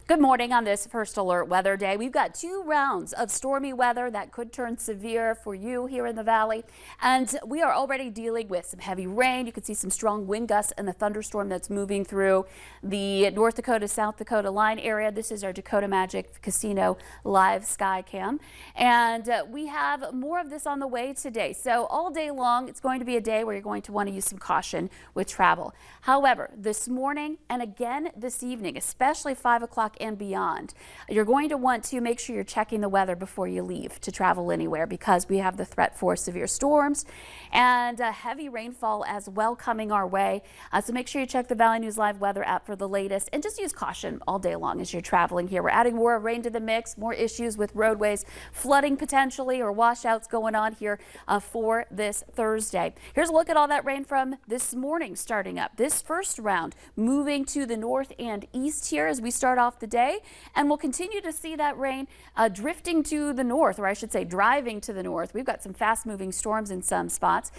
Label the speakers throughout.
Speaker 1: Good morning on this first alert weather day. We've got 2 rounds of stormy weather that could turn severe for you here in the valley. And we are already dealing with some heavy rain. You can see some strong wind gusts and the thunderstorm that's moving through the North Dakota, South Dakota line area. This is our Dakota Magic Casino live sky cam. And we have more of this on the way today. So all day long, it's going to be a day where you're going to want to use some caution with travel. However, this morning and again this evening, especially 5 o'clock and beyond, you're going to want to make sure you're checking the weather before you leave to travel anywhere, because we have the threat for severe storms and heavy rainfall as well coming our way. So make sure you check the Valley News Live weather app for the latest and just use caution all day long as you're traveling here. We're adding more rain to the mix, more issues with roadways, flooding potentially, or washouts going on here for this Thursday. Here's a look at all that rain from this morning starting up. This first round moving to the north and east here as we start off the day, and we'll continue to see that rain drifting to the north, or I should say driving to the north. We've got some fast moving storms in some spots.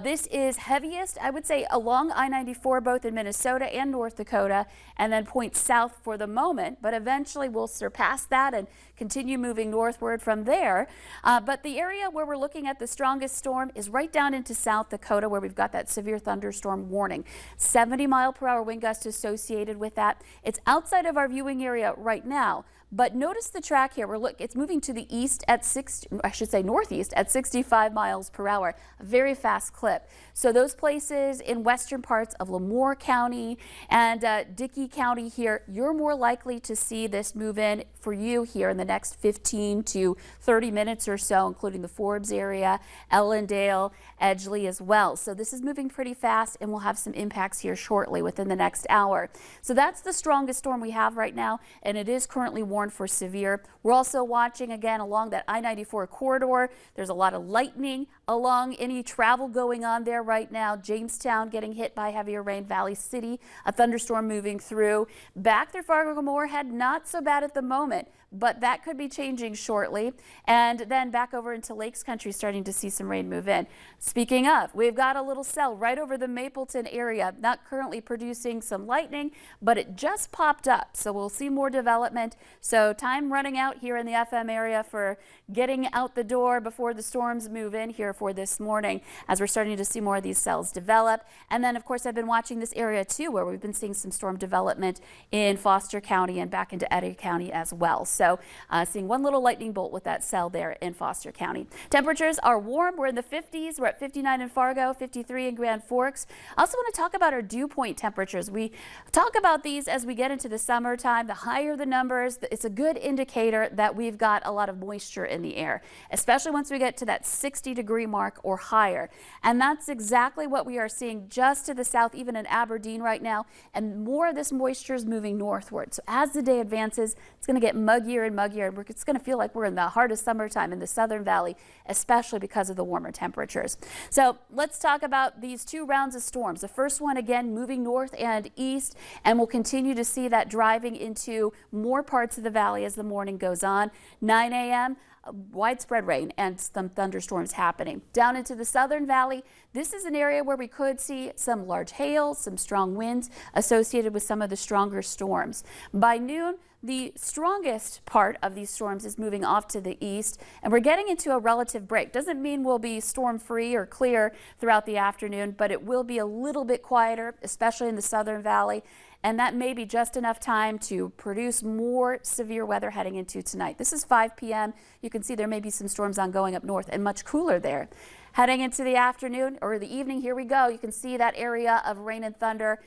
Speaker 1: This is heaviest, I would say, along I-94, both in Minnesota and North Dakota, and then points south for the moment, but eventually we'll surpass that and continue moving northward from there. But the area where we're looking at the strongest storm is right down into South Dakota, where we've got that severe thunderstorm warning. 70-mile-per-hour wind gust associated with that. It's outside of our viewing area right now, but notice the track here. It's moving to the east at northeast at 65 miles per hour, a very fast clip. So those places in western parts of Lemoore County and Dickey County here, you're more likely to see this move in for you here in the next 15 to 30 minutes or so, including the Forbes area, Ellendale, Edgeley as well. So this is moving pretty fast, and we'll have some impacts here shortly within the next hour. So that's the strongest storm we have right now, and it is currently warned for severe. We're also watching again along that I-94 corridor. There's a lot of lightning along any travel going on there right now. Jamestown getting hit by heavier rain. Valley City, a thunderstorm moving through. Back through Fargo-Moorhead, not so bad at the moment, but that could be changing shortly. And then back over into Lakes Country, starting to see some rain move in. Speaking of, we've got a little cell right over the Mapleton area, not currently producing some lightning, but it just popped up. So we'll see more development. So time running out here in the FM area for getting out the door before the storms move in here for this morning, as we're starting to see more of these cells develop. And then, of course, I've been watching this area too, where we've been seeing some storm development in Foster County and back into Eddy County as well. So seeing one little lightning bolt with that cell there in Foster County. Temperatures are warm. We're in the 50s. We're at 59 in Fargo, 53 in Grand Forks. I also want to talk about our dew point temperatures. We talk about these as we get into the summertime. The higher the numbers, it's a good indicator that we've got a lot of moisture in the air, especially once we get to that 60-degree mark or higher. And that's exactly what we are seeing just to the south, even in Aberdeen right now. And more of this moisture is moving northward. So as the day advances, it's going to get muggier and muggier, and it's going to feel like we're in the heart of summertime in the Southern Valley, especially because of the warmer temperatures. So let's talk about these 2 rounds of storms. The first one, again, moving north and east, and we'll continue to see that driving into more parts of the valley as the morning goes on. 9 a.m. widespread rain and some thunderstorms happening. Down into the Southern Valley, this is an area where we could see some large hail, some strong winds associated with some of the stronger storms. By noon, the strongest part of these storms is moving off to the east, and we're getting into a relative break. Doesn't mean we'll be storm-free or clear throughout the afternoon, but it will be a little bit quieter, especially in the Southern Valley. And that may be just enough time to produce more severe weather heading into tonight. This is 5 p.m. You can see there may be some storms ongoing up north and much cooler there. Heading into the afternoon or the evening, here we go. You can see that area of rain and thunder.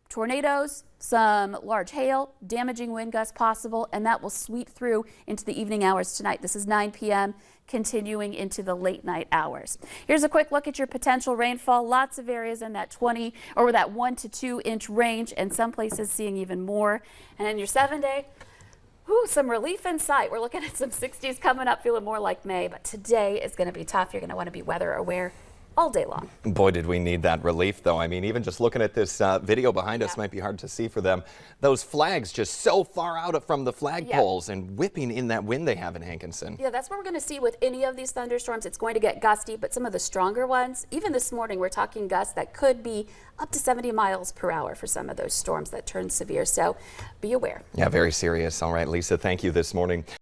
Speaker 1: Tornadoes, some large hail, damaging wind gusts possible, and that will sweep through into the evening hours tonight. This is 9 p.m. continuing into the late night hours. Here's a quick look at your potential rainfall. Lots of areas in that 20 or that 1 to 2 inch range, and some places seeing even more. And in your 7-day, some relief in sight. We're looking at some 60s coming up, feeling more like May, but today is going to be tough. You're going to want to be weather aware all day long.
Speaker 2: Boy, did we need that relief, though. I mean, even just looking at this video behind us might be hard to see for them. Those flags just so far out from the flagpoles and whipping in that wind they have in Hankinson.
Speaker 1: Yeah, that's what we're going to see with any of these thunderstorms. It's going to get gusty, but some of the stronger ones, even this morning, we're talking gusts that could be up to 70 miles per hour for some of those storms that turn severe. So be aware.
Speaker 2: Yeah, very serious. All right, Lisa, thank you this morning.